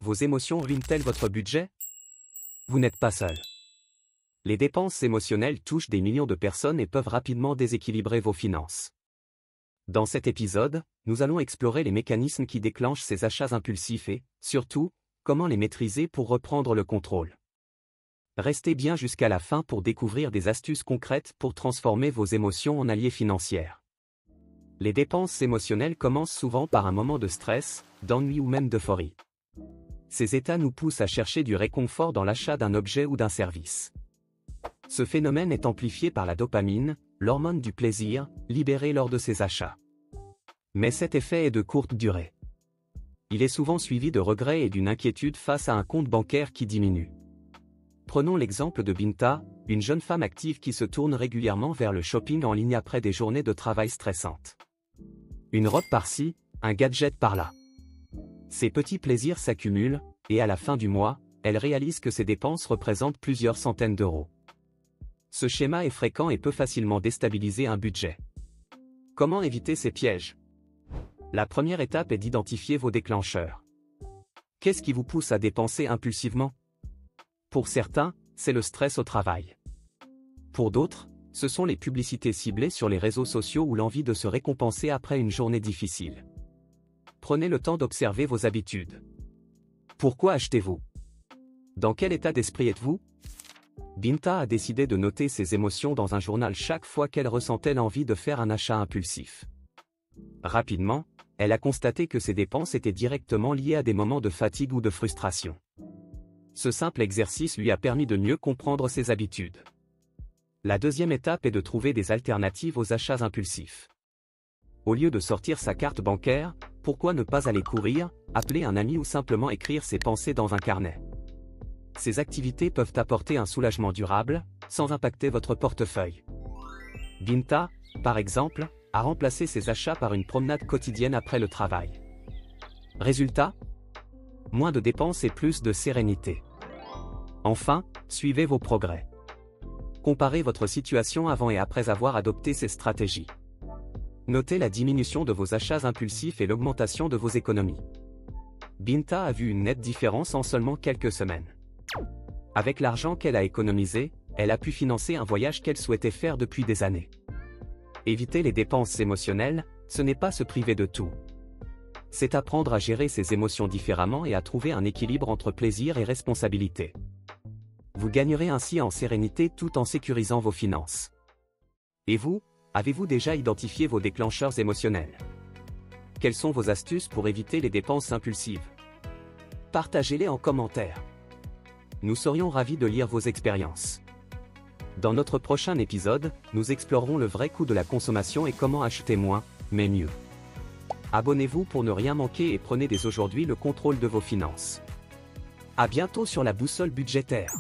Vos émotions ruinent-elles votre budget? Vous n'êtes pas seul. Les dépenses émotionnelles touchent des millions de personnes et peuvent rapidement déséquilibrer vos finances. Dans cet épisode, nous allons explorer les mécanismes qui déclenchent ces achats impulsifs et, surtout, comment les maîtriser pour reprendre le contrôle. Restez bien jusqu'à la fin pour découvrir des astuces concrètes pour transformer vos émotions en alliés financiers. Les dépenses émotionnelles commencent souvent par un moment de stress, d'ennui ou même d'euphorie. Ces états nous poussent à chercher du réconfort dans l'achat d'un objet ou d'un service. Ce phénomène est amplifié par la dopamine, l'hormone du plaisir, libérée lors de ces achats. Mais cet effet est de courte durée. Il est souvent suivi de regrets et d'une inquiétude face à un compte bancaire qui diminue. Prenons l'exemple de Binta, une jeune femme active qui se tourne régulièrement vers le shopping en ligne après des journées de travail stressantes. Une robe par-ci, un gadget par-là. Ces petits plaisirs s'accumulent, et à la fin du mois, elle réalise que ses dépenses représentent plusieurs centaines d'euros. Ce schéma est fréquent et peut facilement déstabiliser un budget. Comment éviter ces pièges? La première étape est d'identifier vos déclencheurs. Qu'est-ce qui vous pousse à dépenser impulsivement? Pour certains, c'est le stress au travail. Pour d'autres, ce sont les publicités ciblées sur les réseaux sociaux ou l'envie de se récompenser après une journée difficile. Prenez le temps d'observer vos habitudes. Pourquoi achetez-vous? Dans quel état d'esprit êtes-vous? Binta a décidé de noter ses émotions dans un journal chaque fois qu'elle ressentait l'envie de faire un achat impulsif. Rapidement, elle a constaté que ses dépenses étaient directement liées à des moments de fatigue ou de frustration. Ce simple exercice lui a permis de mieux comprendre ses habitudes. La deuxième étape est de trouver des alternatives aux achats impulsifs. Au lieu de sortir sa carte bancaire, pourquoi ne pas aller courir, appeler un ami ou simplement écrire ses pensées dans un carnet? Ces activités peuvent apporter un soulagement durable, sans impacter votre portefeuille. Binta, par exemple, a remplacé ses achats par une promenade quotidienne après le travail. Résultat? Moins de dépenses et plus de sérénité. Enfin, suivez vos progrès. Comparez votre situation avant et après avoir adopté ces stratégies. Notez la diminution de vos achats impulsifs et l'augmentation de vos économies. Binta a vu une nette différence en seulement quelques semaines. Avec l'argent qu'elle a économisé, elle a pu financer un voyage qu'elle souhaitait faire depuis des années. Éviter les dépenses émotionnelles, ce n'est pas se priver de tout. C'est apprendre à gérer ses émotions différemment et à trouver un équilibre entre plaisir et responsabilité. Vous gagnerez ainsi en sérénité tout en sécurisant vos finances. Et vous, avez-vous déjà identifié vos déclencheurs émotionnels? Quelles sont vos astuces pour éviter les dépenses impulsives? Partagez-les en commentaire. Nous serions ravis de lire vos expériences. Dans notre prochain épisode, nous explorerons le vrai coût de la consommation et comment acheter moins, mais mieux. Abonnez-vous pour ne rien manquer et prenez dès aujourd'hui le contrôle de vos finances. À bientôt sur la boussole budgétaire.